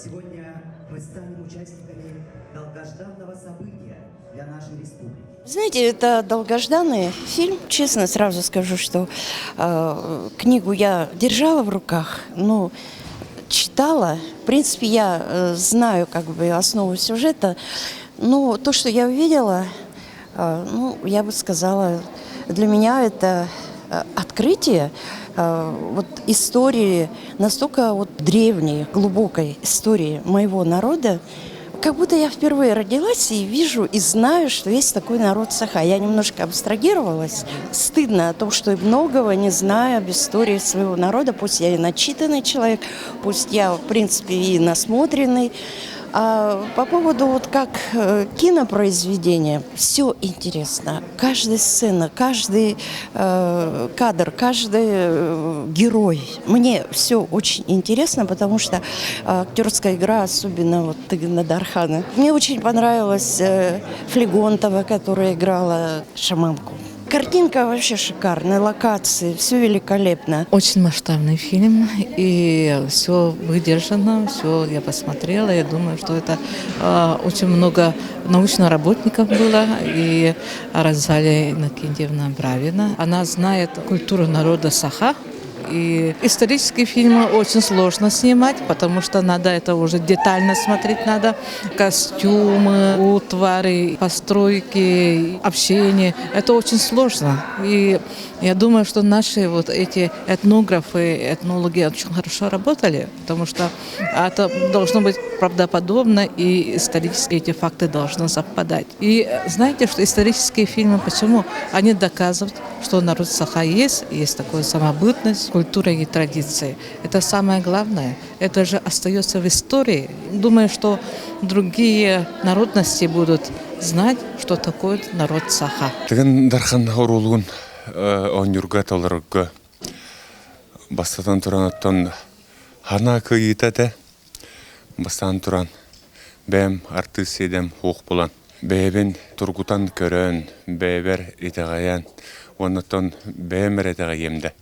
Сегодня мы станем участниками долгожданного события для нашей республики. Знаете, это долгожданный фильм. Честно сразу скажу, что книгу я держала в руках, но читала. В принципе, я знаю как бы основу сюжета, но то, что я увидела, я бы сказала, для меня это открытие вот истории, настолько вот древней, глубокой истории моего народа, как будто я впервые родилась и вижу, и знаю, что есть такой народ саха. Я немножко абстрагировалась. Стыдно о том, что я многого не знаю об истории своего народа. Пусть я и начитанный человек, пусть я, в принципе, и насмотренный. А по поводу вот как кинопроизведения, все интересно. Каждая сцена, каждый кадр, каждый герой. Мне все очень интересно, потому что актерская игра, особенно вот Тыгына Дархана. Мне очень понравилась Флегонтова, которая играла шаманку. Картинка вообще шикарная, локации, все великолепно. Очень масштабный фильм, и все выдержано, все я посмотрела. Я думаю, что это очень много научных работников было, и Розалия Иннокентьевна Бравина. Она знает культуру народа саха. И исторические фильмы очень сложно снимать, потому что надо это уже детально смотреть, надо костюмы, утвары, постройки, общение. Это очень сложно. И я думаю, что наши вот эти этнографы, этнологи очень хорошо работали, потому что это должно быть правдоподобно, и исторически эти факты должны совпадать. И знаете, что исторические фильмы, почему? Они доказывают, что народ саха есть такая самобытность, культура и традиции. Это самое главное. Это же остается в истории. Думаю, что другие народности будут знать, что такое народ саха. Тыгын Дархан аурулугун онюрга толорга бастан туран оттон хана кыйытате бастан туран бэм артыс едем хук булан бэбен тургутан көрөн бэбер итагаян оннотон бэмер итагаемде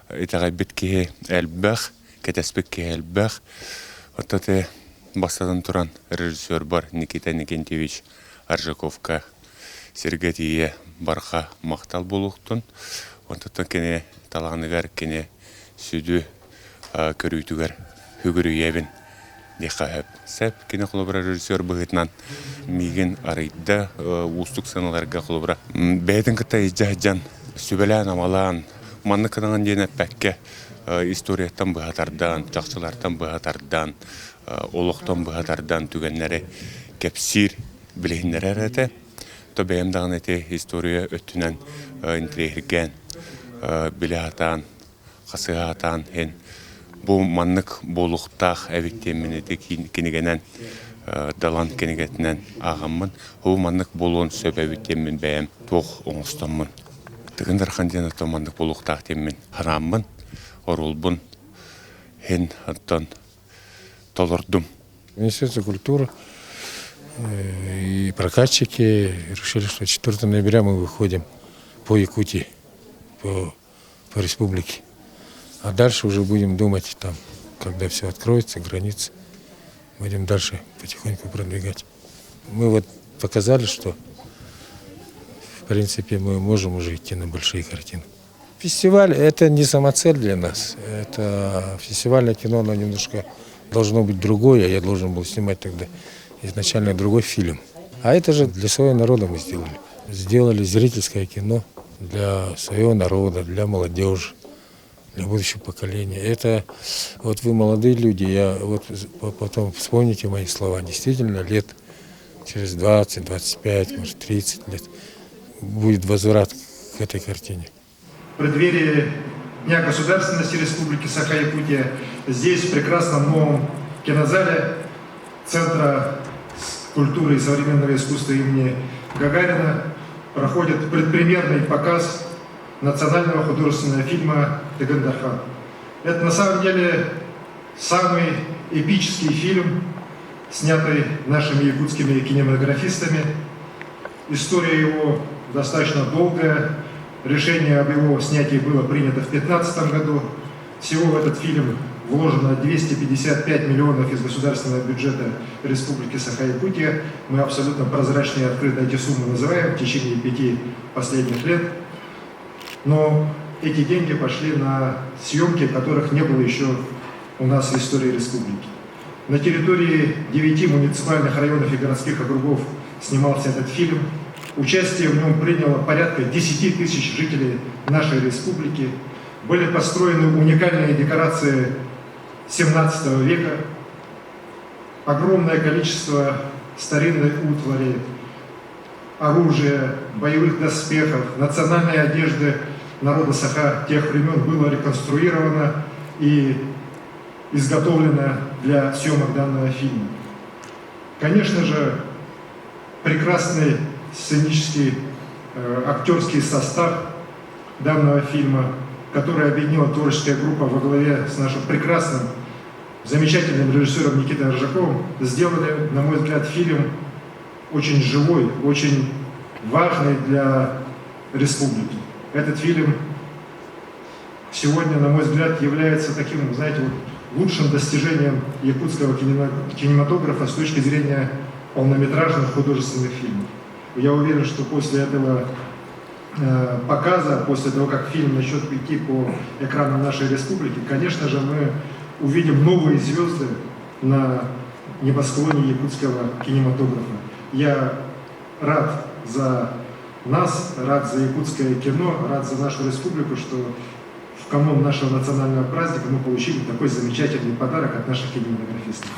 итагай битки элбэх кетеспекки элбэх оттоте бастан туран режиссер бар Никита Никентьевич Аржаковка Сергетие барха мактал болуктун онтон кене талагыныгар кене сүдү көрүйтүгөр хүгүрүебин дихап сеп кене холобра режиссер быгытнан миген арыйда устук саналарга холобра бэдин кыта ижажан сүбелан амалан манны кынаган дене пекке историятан быгатардан жакчылардан быгатардан олоктон быгатардан түгеннери кепсир билиннеререте то бээмдаган эти история өттүнөн интригерген билатан касыатан эн бу маннык болуктах эбиттеминети кинигенен далан кенигетинен агаммын бу маннык болуун сөбөбиттемин бэм тох оңустоммун тыгындар хандена то маннык болуктах теммин хараммын орулбун эн аттан толордум. Министерство культуры и прокатчики решили, что 4 ноября мы выходим по Якутии, по республике. А дальше уже будем думать, там, когда все откроется, границы, будем дальше потихоньку продвигать. Мы вот показали, что в принципе мы можем уже идти на большие картины. Фестиваль — это не самоцель для нас. Это фестивальное кино, оно немножко должно быть другое. Я должен был снимать тогда изначально другой фильм. А это же для своего народа мы сделали. Сделали зрительское кино для своего народа, для молодежи, для будущего поколения. Это вот вы молодые люди, вот потом вспомните мои слова. Действительно, лет через 20, 25, может 30 лет будет возврат к этой картине. В преддверии Дня государственности Республики Саха-Якутия здесь, в прекрасном новом кинозале Центра культуры и современного искусства имени Гагарина, проходит предпремьерный показ национального художественного фильма «Тыгын Дархан». Это на самом деле самый эпический фильм, снятый нашими якутскими кинематографистами. История его достаточно долгая. Решение об его снятии было принято в 2015 году. Всего в этот фильм вложено 255 миллионов из государственного бюджета Республики Саха-Якутия. Мы абсолютно прозрачно и открыто эти суммы называем в течение 5 последних лет. Но эти деньги пошли на съемки, которых не было еще у нас в истории республики. На территории 9 муниципальных районов и городских округов снимался этот фильм. Участие в нем приняло порядка 10 тысяч жителей нашей республики. Были построены уникальные декорации 17 века, огромное количество старинной утвари, оружия, боевых доспехов, национальной одежды народа Саха тех времен было реконструировано и изготовлено для съемок данного фильма. Конечно же, прекрасный сценический актерский состав данного фильма, который объединила творческая группа во главе с нашим прекрасным, замечательным режиссером Никитой Ржаковым, сделали, на мой взгляд, фильм очень живой, очень важный для республики. Этот фильм сегодня, на мой взгляд, является таким, знаете, лучшим достижением якутского кинематографа с точки зрения полнометражных художественных фильмов. Я уверен, что после этого показа, после того, как фильм начнет идти по экранам нашей республики, конечно же, мы увидим новые звезды на небосклоне якутского кинематографа. Я рад за нас, рад за якутское кино, рад за нашу республику, что в канун нашего национального праздника мы получили такой замечательный подарок от наших кинематографистов.